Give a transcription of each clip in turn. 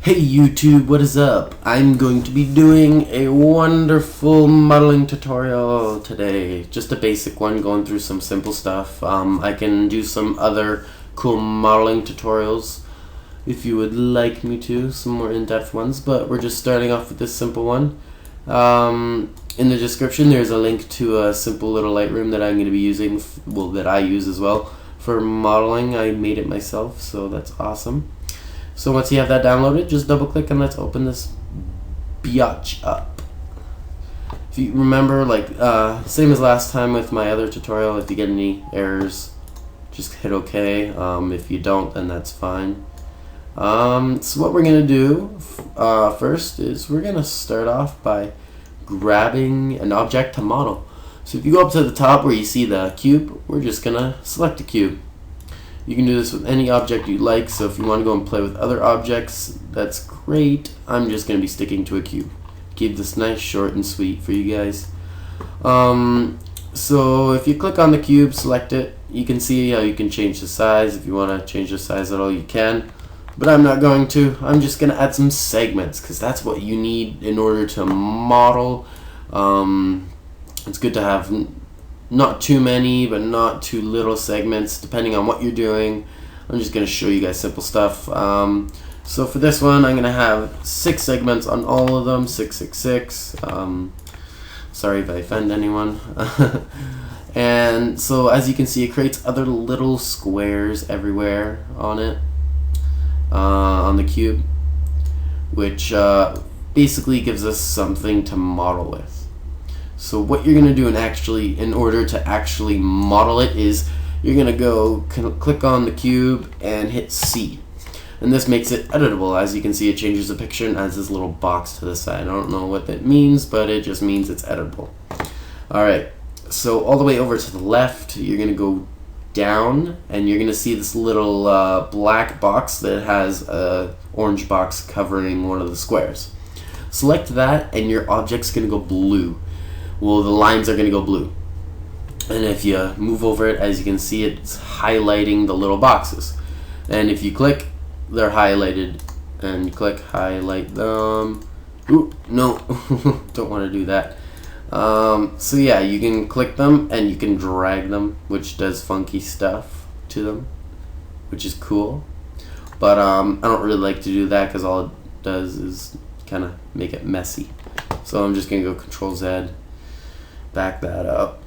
Hey YouTube, what is up? I'm going to be doing a wonderful modeling tutorial today. Just a basic one, going through some simple stuff. I can do some other cool modeling tutorials if you would like me to, some more in-depth ones, but we're just starting off with this simple one. In the description there's a link to a simple little Lightroom that I'm going to be using, that I use as well for modeling. I made it myself, so that's awesome. So once you have that downloaded, just double click and let's open this biatch up. If you remember, same as last time with my other tutorial, if you get any errors, just hit OK. If you don't, then that's fine. So what we're going to do first is we're going to start off by grabbing an object to model. So if you go up to the top where you see the cube, we're just going to select a cube. You can do this with any object you like, so if you want to go and play with other objects, that's great. I'm just going to be sticking to a cube. Keep this nice, short, and sweet for you guys. So if you click on the cube, select it, you can see how you can change the size. If you want to change the size at all, you can. But I'm not going to. I'm just going to add some segments, because that's what you need in order to model. It's good to have not too many, but not too little segments, depending on what you're doing. I'm just going to show you guys simple stuff. So for this one, I'm going to have 6 segments on all of them, 666. Sorry if I offend anyone. And so as you can see, it creates other little squares everywhere on it, on the cube, which basically gives us something to model with. So what you're going to do in order to actually model it is you're going to go click on the cube and hit C. And this makes it editable. As you can see, it changes the picture and adds this little box to the side. I don't know what that means, but it just means it's editable. Alright, so all the way over to the left, you're going to go down and you're going to see this little black box that has a orange box covering one of the squares. Select that and your object's going to go blue. Well, the lines are going to go blue. And if you move over it, as you can see, it's highlighting the little boxes. And if you click, they're highlighted. And you click, highlight them. Ooh, no, don't want to do that. So yeah, you can click them and you can drag them, which does funky stuff to them, which is cool. But I don't really like to do that because all it does is kind of make it messy. So I'm just going to go Control Z. Back that up.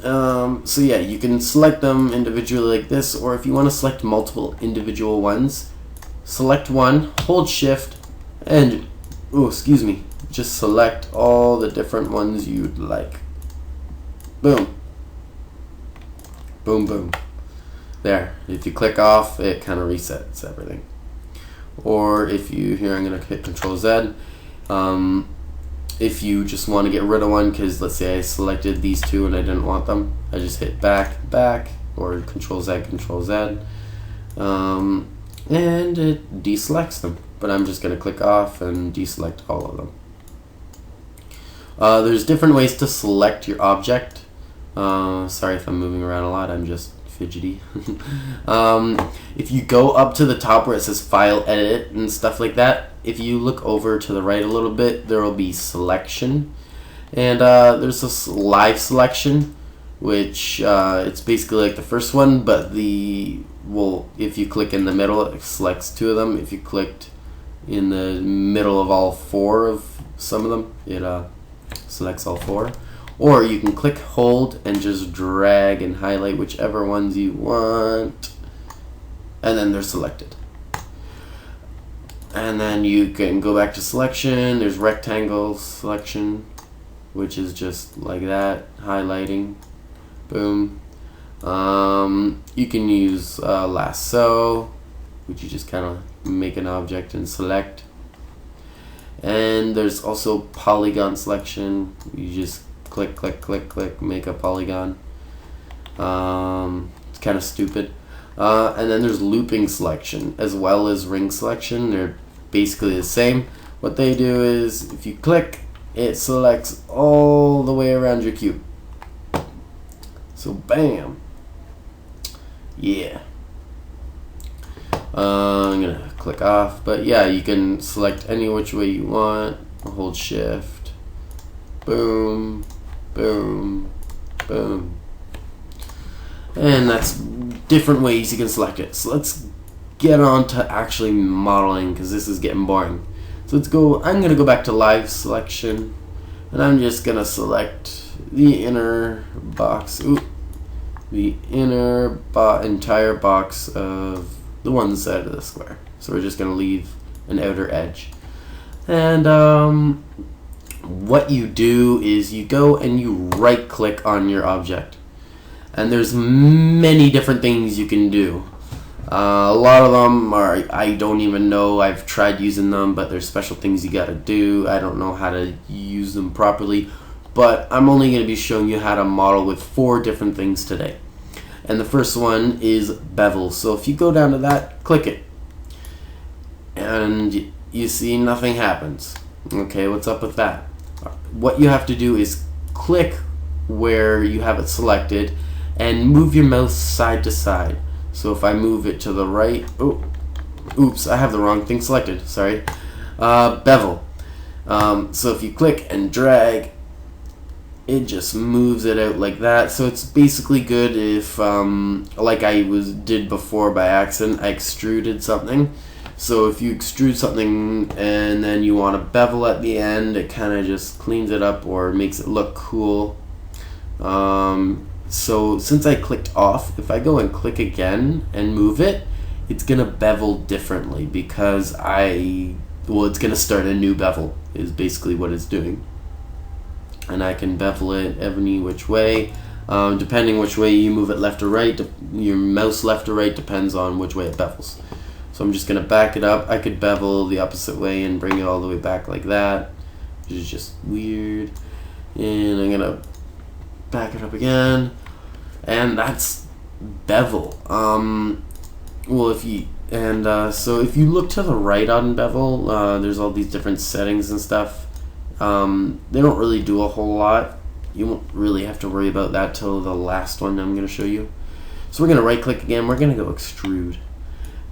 So yeah, you can select them individually like this, or if you want to select multiple individual ones, select one, hold shift, and just select all the different ones you'd like. Boom. Boom, boom. There. If you click off, it kind of resets everything. Or if you, here I'm going to hit Control Z. If you just want to get rid of one, because let's say I selected these two and I didn't want them, I just hit back, or Control Z, and it deselects them. But I'm just going to click off and deselect all of them. There's different ways to select your object. Sorry if I'm moving around a lot, I'm just fidgety. If you go up to the top where it says File, Edit, and stuff like that, if you look over to the right a little bit, there will be Selection. And there's this Live Selection, which it's basically like the first one, but if you click in the middle, it selects 2 of them. If you clicked in the middle of all 4 of some of them, it selects all 4. Or you can click, hold, and just drag and highlight whichever ones you want, and then they're selected. And then you can go back to selection. There's rectangle selection, which is just like that, highlighting. Boom. You can use lasso, which you just kind of make an object and select. And there's also polygon selection. You just click, click, click, click, make a polygon. It's kind of stupid. And then there's looping selection as well as ring selection. They're basically the same. What they do is if you click, it selects all the way around your cube. So bam. Yeah. I'm gonna click off, but yeah, you can select any which way you want. Hold shift, boom, boom, boom, and that's different ways you can select it. So let's get on to actually modeling, because this is getting boring. So let's go. I'm gonna go back to live selection, and I'm just gonna select the inner box. The entire box of the one side of the square. So we're just going to leave an outer edge. And what you do is you go and you right click on your object. And there's many different things you can do. A lot of them are, I don't even know, I've tried using them, but there's special things you gotta do. I don't know how to use them properly, but I'm only going to be showing you how to model with 4 different things today. And the first one is bevel. So if you go down to that, click it, and you see nothing happens. Okay, what's up with that? What you have to do is click where you have it selected and move your mouse side to side. So if I move it to the right, oops, I have the wrong thing selected, sorry. Bevel. So if you click and drag, it just moves it out like that. So it's basically good if, like I did before by accident, I extruded something. So if you extrude something and then you want to bevel at the end, it kind of just cleans it up or makes it look cool. So since I clicked off, if I go and click again and move it, it's gonna bevel differently because it's gonna start a new bevel is basically what it's doing. And I can bevel it any which way, depending which way you move it, left or right. Your mouse left or right depends on which way it bevels. So I'm just gonna back it up. I could bevel the opposite way and bring it all the way back like that, which is just weird. And I'm gonna back it up again, and that's bevel. So if you look to the right on bevel, there's all these different settings and stuff. They don't really do a whole lot. You won't really have to worry about that till the last one I'm going to show you. So we're going to right click again. We're going to go extrude.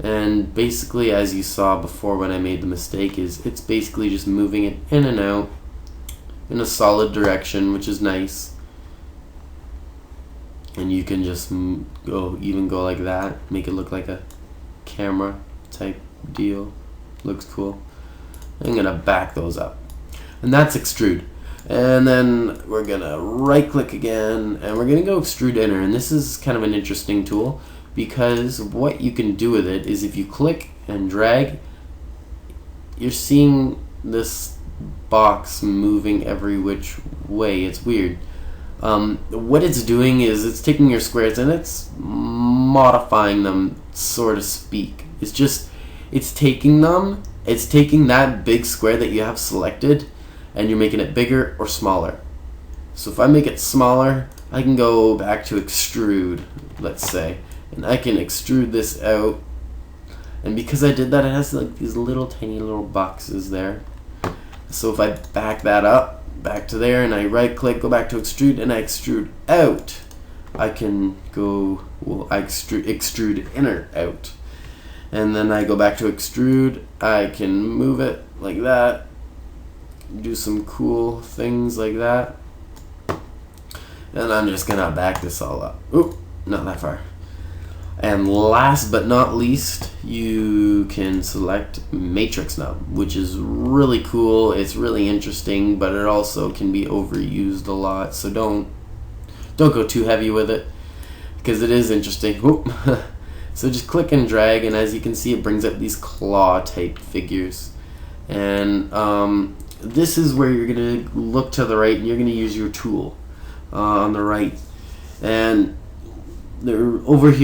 And basically, as you saw before when I made the mistake, it's basically just moving it in and out in a solid direction, which is nice. And you can just go like that, make it look like a camera type deal. Looks cool. I'm going to back those up. And that's extrude. And then we're gonna right click again and we're gonna go extrude inner. And this is kind of an interesting tool because what you can do with it is if you click and drag, you're seeing this box moving every which way. It's weird. What it's doing is it's taking your squares and it's modifying them, so to speak. It's taking that big square that you have selected and you're making it bigger or smaller. So if I make it smaller, I can go back to extrude, let's say, and I can extrude this out. And because I did that, it has like these little tiny little boxes there. So if I back that up, back to there, and I right click, go back to extrude, and I extrude out, I can go, I extrude inner out. And then I go back to extrude, I can move it like that, do some cool things like that. And I'm just gonna back this all up. Oop, not that far. And last but not least, you can select matrix nub, which is really cool. It's really interesting, but it also can be overused a lot. So don't go too heavy with it because it is interesting. Oop. So just click and drag, and as you can see, it brings up these claw type figures. And this is where you're gonna look to the right, and you're gonna use your tool on the right. And they're over here.